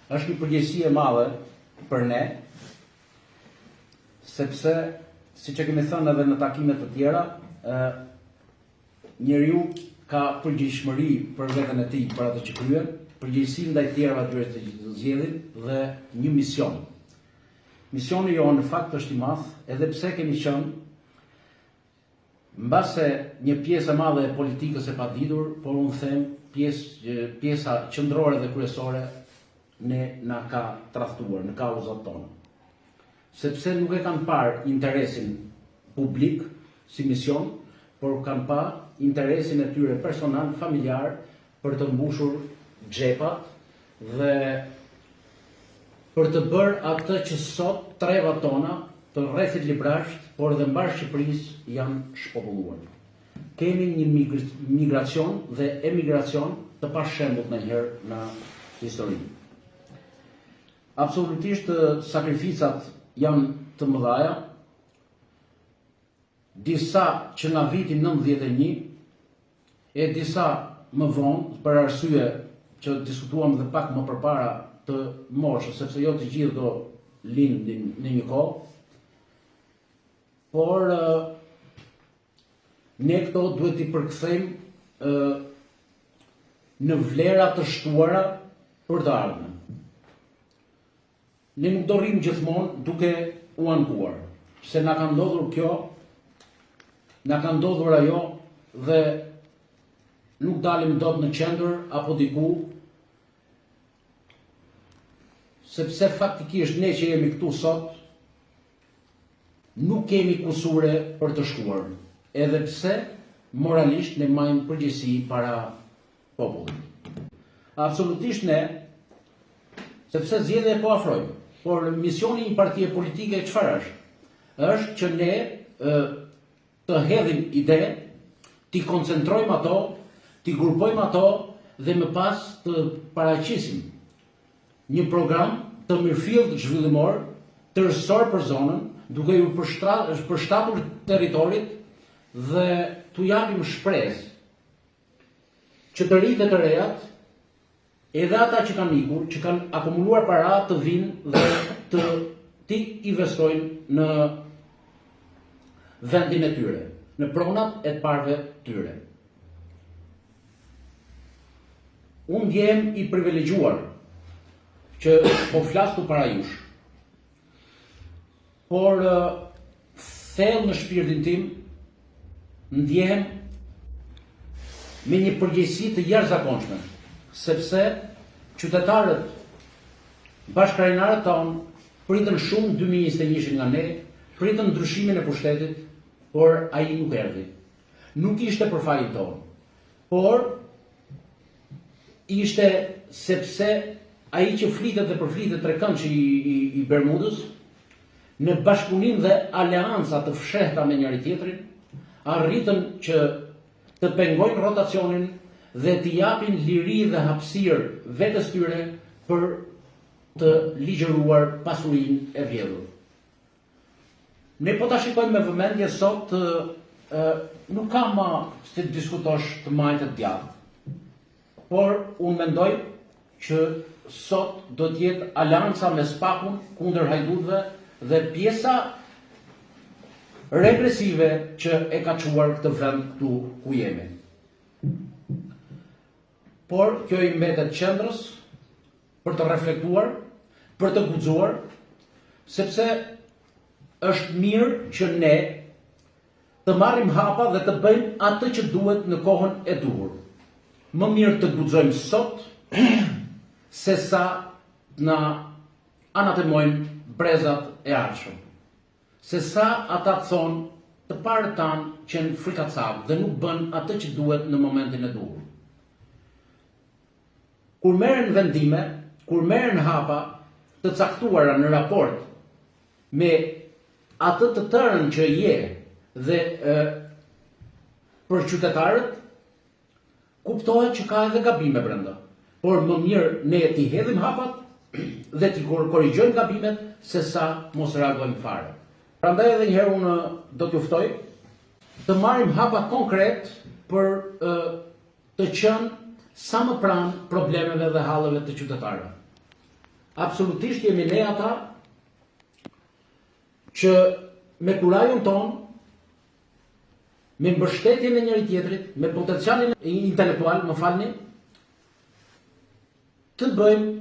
Është një përgjegjësi e madhe për ne, sepse, siç e kemi thënë edhe në takime të tjera, njeriu ka përgjegjësi për veten e tij, për atë që kryen, përgjegjësi ndaj tjerëve atyre që zgjedhin dhe një mision. Misioni jonë në fakt është i madh, edhe pse kemi qenë mbase një pjesë e madhe e politikës e paditur, por unë them pjesa qendrore dhe kryesore na ka tradhtuar në kauzat tona. Sepse nuk e kanë parë interesin publik si mision, por kanë parë interesin e tyre personal, familjar, për të mbushur xhepat dhe për të bërë atë që sot trevat tona të rrethit librasht, por edhe mbar Shqipërisë janë shpopulluar. Kemi një migracion dhe emigracion të pashembull ndonjëherë në histori. Absolutisht sakrificat janë të mëdhaja, disa që nga viti 91 e disa më vonë, për arsye që diskutuam dhe pak më përpara të moshës, sepse jo të gjithë do lindin në një kohë, por ne këto duhet i përkthejmë në vlera të shtuara për të ardhmen. Ne nuk do rrim gjithmonë duke u ankuar, se na ka ndodhur kjo, na ka ndodhur ajo dhe nuk dalim dot në qendër apo diku, sepse faktikisht ne që jemi këtu sot nuk kemi kusure për të shkuar, edhe pse moralisht ne majmë përgjegjësi para popullit. Absolutisht ne, sepse zgjedhja po afrojmë. Por misioni i një partie politike çfarë është? Është që ne të hedhim ide, t'i koncentrojmë ato, t'i grupojmë ato dhe më pas të paraqisim një program të mirëfillt zhvillimor, tërësor për zonën, duke ju përshtatur territorit dhe t'u japim shpresë që të rinjtë të rejat, edhe ata që kanë ikur, që kanë akumuluar para, të vinë dhe të investojnë në vendin e tyre, në pronat e të parëve tyre. Unë ndjem i privilegjuar që po flas këtu para jush, por thellë në shpirtin tim ndjem me një përgjegjësi të jashtëzakonshme, sepse qytetarët, bashkëkretarët tonë pritën shumë 2021 nga ne, pritën ndryshimin e pushtetit, por ai nuk erdhi. Nuk ishte për fajin tonë, por ishte sepse ai që flitet dhe përflitet trekëndshi i Bermudës, në bashkëpunim dhe aleanca të fshehta me njëri tjetrin, arritën që të pengojnë rotacionin dhe t'i japin liri dhe hapësirë vetes tyre për të ligjëruar pasurinë e vjedhur. Ne po ta shikojmë me vëmendje sot, nuk ka më si të diskutosh të majtë të djathtë, por unë mendoj që sot do të jetë aleanca me Spakun kundër hajdutëve dhe pjesa represive që e ka çuar këtë vend këtu ku jemi. Por kjo i mbetet qendrës për të reflektuar, për të guxuar, sepse është mirë që ne të marrim hapa dhe të bëjmë atë që duhet në kohën e duhur. Më mirë të guxojmë sot se sa na anatemojnë brezat e ardhshëm. Se sa ata thonë të parët tanë që në frikacavë dhe nuk bën atë që duhet në momentin e duhur. Kur merren vendime, kur merren hapa të caktuara në raport me atë të tërën që je dhe për qytetarët, kuptohet që ka edhe gabime brenda. Por më mirë ne t'i hedhim hapat dhe t'i korrigjojmë gabimet se sa mos reagojmë fare. Prandaj edhe një herë unë do t'ju ftoj të marrim hapa konkret për të qenë sa më pranë problemeve dhe halleve të qytetarëve. absolutisht jemi ne ata që me kurajon ton, me mbështetjen e njëri tjetrit, me potencialin intelektual, më falni, të bëjmë,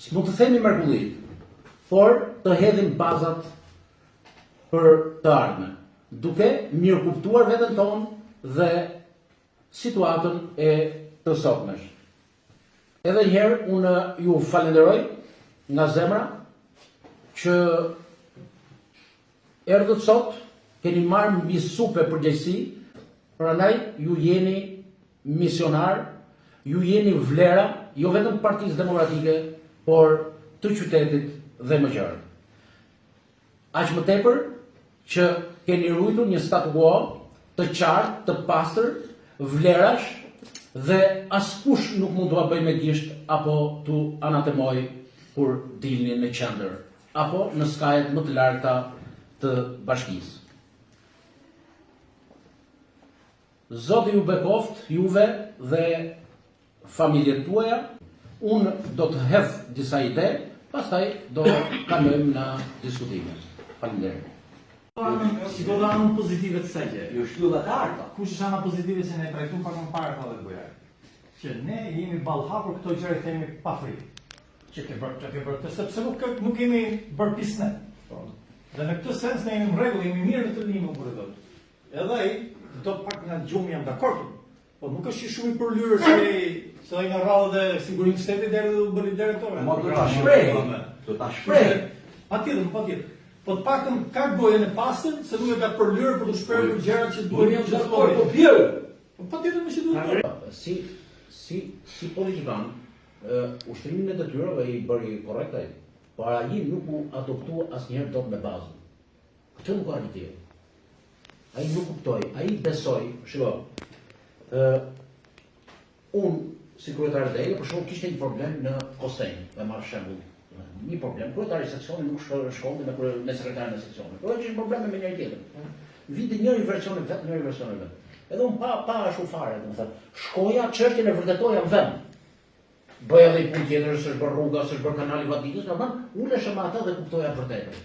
s'mund të themi mrekulli, por të hedhim bazat për të ardhmen, duke mirë kuptuar veten tonë dhe situatën e të sotmesh. Edhe njëherë unë ju falenderoj nga zemra që erdhët sot, keni marrë mbi supe përgjegjësi, prandaj ju jeni misionar, ju jeni vlera, jo vetëm Partisë Demokratike, por të qytetit dhe më gjerë. Aq më tepër që keni ruajtur një statu quo të qartë, të pastër, vlerash dhe askush nuk mund t'ua bëjë me gisht apo t'u anatemoj kur dilni në qendër apo në skajet më të larta të bashkisë. Zoti ju bekoft juve dhe familjet tuaja. Unë do të hedh disa ide, pastaj do kalojmë në diskutime. Faleminderit. Si do të anë pozitive të sejtje? Jo shtylla të arta. Kush është ana pozitive që ne trajtum pak më parë tha dhe Bujar? Që ne jemi ballhapur këto gjëra që kemi pa frikë. Që ke bërë këtë sepse nuk kemi bërë pisnet. Dhe në këtë sens ne jemi në rregull, jemi mirë në të limë kur e do. Edhe ai do pak nga gjumë jam dakord. Po nuk është shumë i përlyrë se ai nga rradhë dhe sigurinë shtetit deri do bëri drejtor. Ma do ta shpreh. Do ta shpreh. Patjetër. Po të paktën ka gojën e pastër, se nuk e ka përlyrë për të shprehur gjërat që duhen të thonë. Po bjerë. Po patjetër më si duhet. Si politikan, ushtrimin e detyrave i bëri korrekt ai, por ai nuk u adoptua asnjëherë dot me bazë. Këtë nuk ka arritje. Ai nuk kuptoi, ai besoi, shiko. Unë, si kryetari i DEL, për shkak kishte një problem në Kostenj, me marr shembull. Një problem, kryetari i seksionit nuk shkonte me sekretarin e seksionit. Por kishte probleme me njëri tjetrin. Viti njëri versioni vet, njëri versioni vet. Edhe unë pa ashtu fare, domethënë, shkoja çështjen e vërtetoja në vend. Bëja edhe punë tjetër, s'është bërë rruga, s'është bërë kanali Vatikanit, domethënë, ulesha me ata dhe kuptoja vërtetën.